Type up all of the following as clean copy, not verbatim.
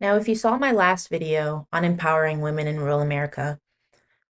Now, if you saw my last video on empowering women in rural America,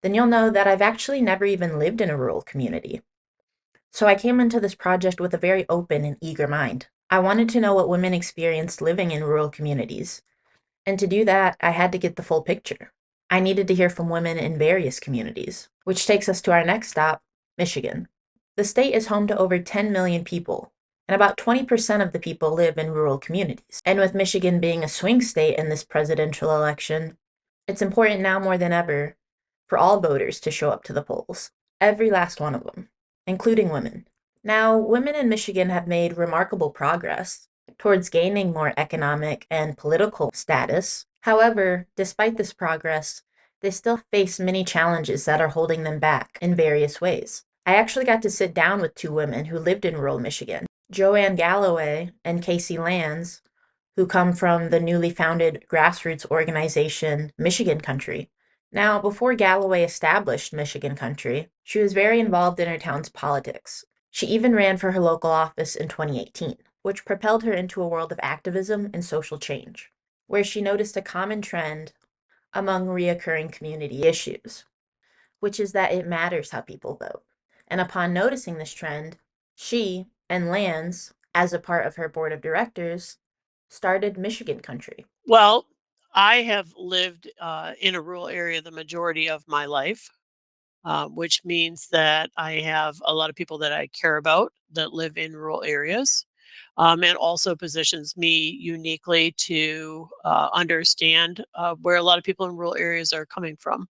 then you'll know that I've actually never even lived in a rural community. So I came into this project with a very open and eager mind. I wanted to know what women experienced living in rural communities. And to do that, I had to get the full picture. I needed to hear from women in various communities, which takes us to our next stop, Michigan. The state is home to over 10 million people, and about 20% of the people live in rural communities. And with Michigan being a swing state in this presidential election, it's important now more than ever for all voters to show up to the polls, every last one of them, including women. Now, women in Michigan have made remarkable progress towards gaining more economic and political status. However, despite this progress, they still face many challenges that are holding them back in various ways. I actually got to sit down with two women who lived in rural Michigan, Joanne Galloway and Casey Lanz, who come from the newly founded grassroots organization Michigan Country. Now, before Galloway established Michigan Country, she was very involved in her town's politics. She even ran for her local office in 2018, which propelled her into a world of activism and social change, where she noticed a common trend among reoccurring community issues, which is that it matters how people vote. And upon noticing this trend, she and Lanz, as a part of her board of directors, started Michigan Country. Well, I have lived in a rural area the majority of my life, which means that I have a lot of people that I care about that live in rural areas. And also positions me uniquely to understand where a lot of people in rural areas are coming from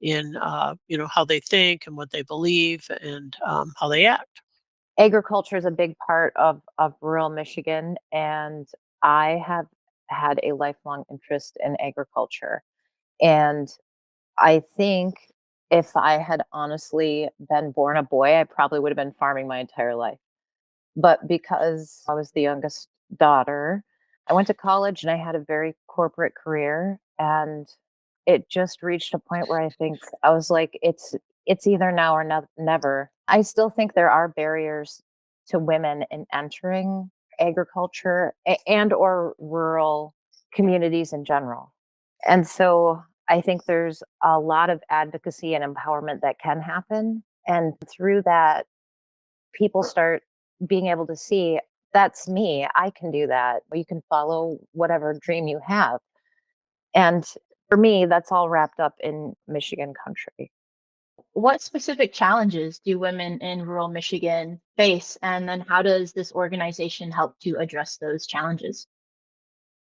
in how they think and what they believe and how they act. Agriculture is a big part of rural Michigan, and I have had a lifelong interest in agriculture. And I think if I had honestly been born a boy, I probably would have been farming my entire life. But because I was the youngest daughter, I went to college and I had a very corporate career, and it just reached a point where I think I was like, it's either now or never. I still think there are barriers to women in entering agriculture and or rural communities in general. And so I think there's a lot of advocacy and empowerment that can happen. And through that, people start being able to see that's me. I can do that. You can follow whatever dream you have. And for me, that's all wrapped up in Michigan Country. What specific challenges do women in rural Michigan face? And then how does this organization help to address those challenges?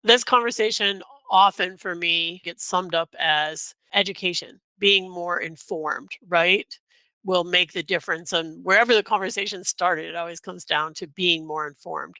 This conversation often for me gets summed up as education, being more informed, right? Will make the difference. And wherever the conversation started, it always comes down to being more informed.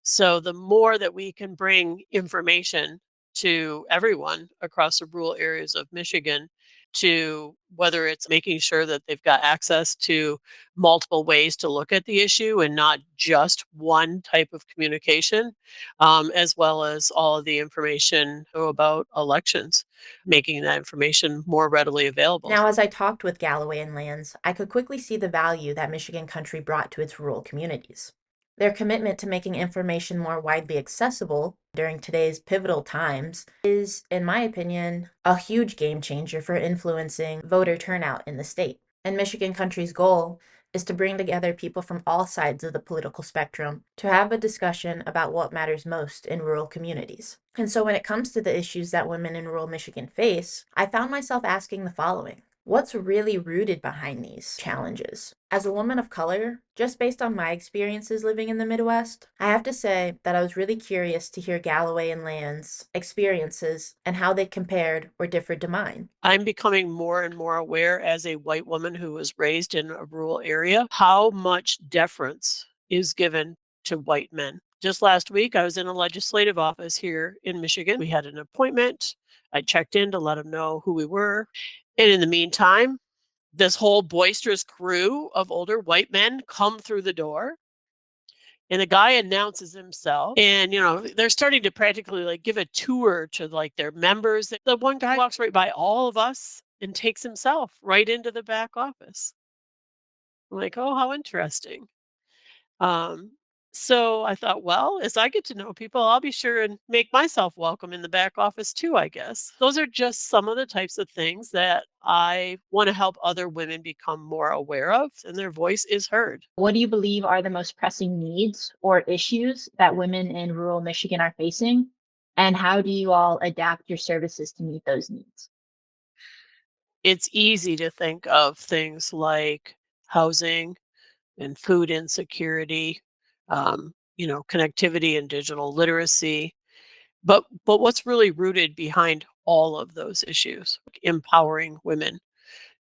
So the more that we can bring information to everyone across the rural areas of Michigan, to whether it's making sure that they've got access to multiple ways to look at the issue and not just one type of communication, as well as all of the information about elections, making that information more readily available. Now, as I talked with Galloway and Lands, I could quickly see the value that Michigan Country brought to its rural communities. Their commitment to making information more widely accessible during today's pivotal times is, in my opinion, a huge game changer for influencing voter turnout in the state. And Michigan Country's goal is to bring together people from all sides of the political spectrum to have a discussion about what matters most in rural communities. And so when it comes to the issues that women in rural Michigan face, I found myself asking the following. What's really rooted behind these challenges? As a woman of color, just based on my experiences living in the Midwest, I have to say that I was really curious to hear Galloway and Land's experiences and how they compared or differed to mine. I'm becoming more and more aware as a white woman who was raised in a rural area how much deference is given to white men. Just last week, I was in a legislative office here in Michigan. We had an appointment. I checked in to let them know who we were. And in the meantime, this whole boisterous crew of older white men come through the door, and the guy announces himself, and they're starting to practically like give a tour to like their members. The one guy walks right by all of us and takes himself right into the back office. I'm like, oh, how interesting. um So I thought, well, as I get to know people, I'll be sure and make myself welcome in the back office too, I guess. Those are just some of the types of things that I want to help other women become more aware of, and their voice is heard. What do you believe are the most pressing needs or issues that women in rural Michigan are facing? And how do you all adapt your services to meet those needs? It's easy to think of things like housing and food insecurity, connectivity and digital literacy. But what's really rooted behind all of those issues? Empowering women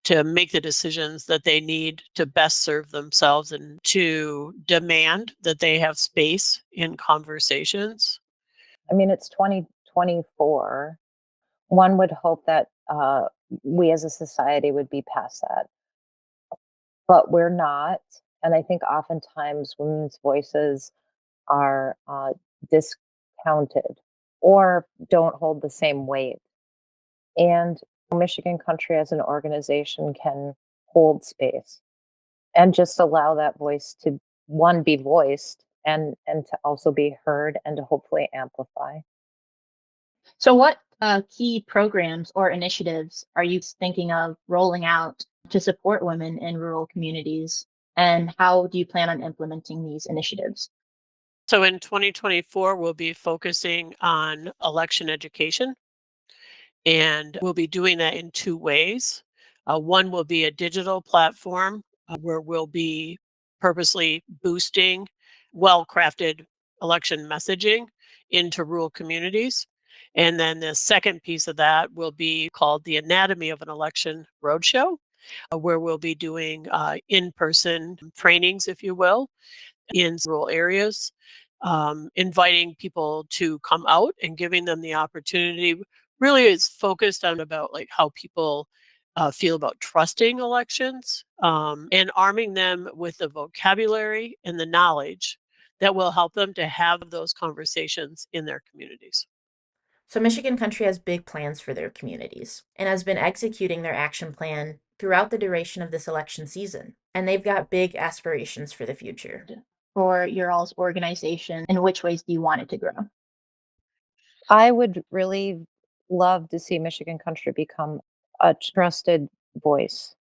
to make the decisions that they need to best serve themselves and to demand that they have space in conversations. I mean, it's 2024. One would hope that we as a society would be past that, but we're not. And I think oftentimes women's voices are discounted or don't hold the same weight. And Michigan Country as an organization can hold space and just allow that voice to one be voiced and to also be heard and to hopefully amplify. So, what key programs or initiatives are you thinking of rolling out to support women in rural communities? And how do you plan on implementing these initiatives? So in 2024, we'll be focusing on election education, and we'll be doing that in two ways. One will be a digital platform where we'll be purposely boosting well crafted election messaging into rural communities. And then the second piece of that will be called the Anatomy of an Election Roadshow, where we'll be doing in person trainings, if you will, in rural areas, inviting people to come out and giving them the opportunity. Really is focused on about like how people feel about trusting elections, and arming them with the vocabulary and the knowledge that will help them to have those conversations in their communities. So, Michigan Country has big plans for their communities and has been executing their action plan throughout the duration of this election season. And they've got big aspirations for the future. For your all's organization? In which ways do you want it to grow? I would really love to see Michigan Country become a trusted voice,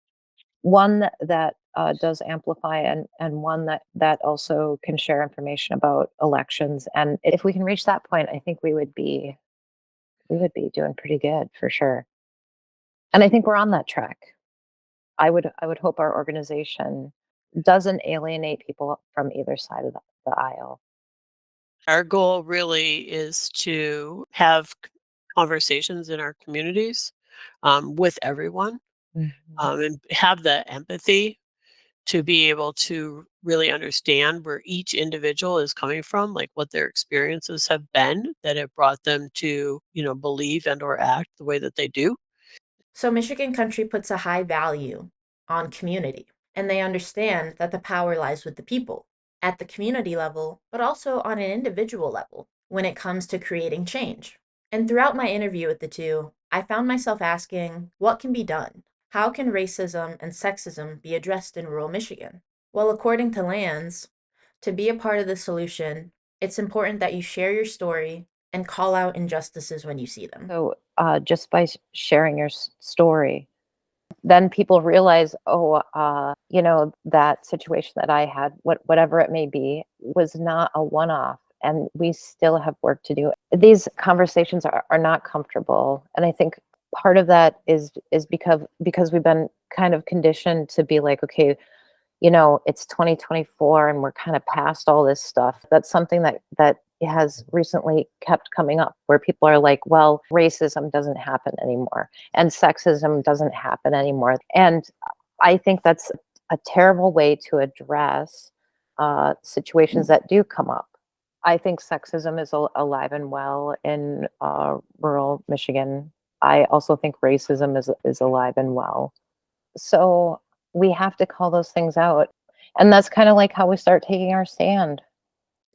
one that does amplify and one that also can share information about elections. And if we can reach that point, I think we would be doing pretty good for sure. And I think we're on that track. I would hope our organization doesn't alienate people from either side of the aisle. Our goal really is to have conversations in our communities, with everyone, Mhm. and have the empathy to be able to really understand where each individual is coming from, like what their experiences have been that have brought them to, believe and or act the way that they do. So, Michigan Country puts a high value on community, and they understand that the power lies with the people at the community level, but also on an individual level when it comes to creating change. And throughout my interview with the two, I found myself asking, what can be done? How can racism and sexism be addressed in rural Michigan? Well, according to Lanz, to be a part of the solution, it's important that you share your story and call out injustices when you see them. So just by sharing your story, then people realize, oh, that situation that I had, whatever it may be, was not a one-off, and we still have work to do. These conversations are not comfortable, and I think part of that is because we've been kind of conditioned to be like, okay, it's 2024 and we're kind of past all this stuff. That's something that has recently kept coming up where people are like, well, racism doesn't happen anymore and sexism doesn't happen anymore. And I think that's a terrible way to address situations that do come up. I think sexism is alive and well in rural Michigan. I also think racism is alive and well. So we have to call those things out. And that's kind of like how we start taking our stand.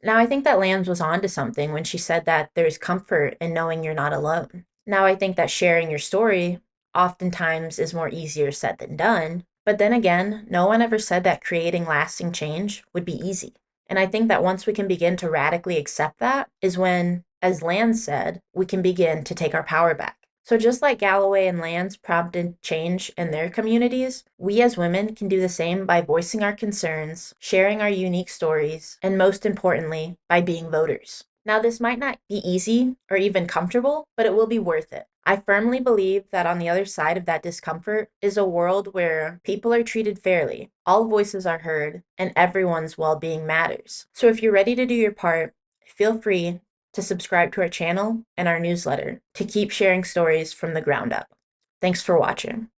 Now, I think that Lambs was onto something when she said that there's comfort in knowing you're not alone. Now, I think that sharing your story oftentimes is more easier said than done. But then again, no one ever said that creating lasting change would be easy. And I think that once we can begin to radically accept that is when, as Lanz said, we can begin to take our power back. So just like Galloway and Lanz prompted change in their communities, we as women can do the same by voicing our concerns, sharing our unique stories, and most importantly, by being voters. Now, this might not be easy or even comfortable, but it will be worth it. I firmly believe that on the other side of that discomfort is a world where people are treated fairly, all voices are heard, and everyone's well-being matters. So if you're ready to do your part, feel free to subscribe to our channel and our newsletter to keep sharing stories from the ground up. Thanks for watching.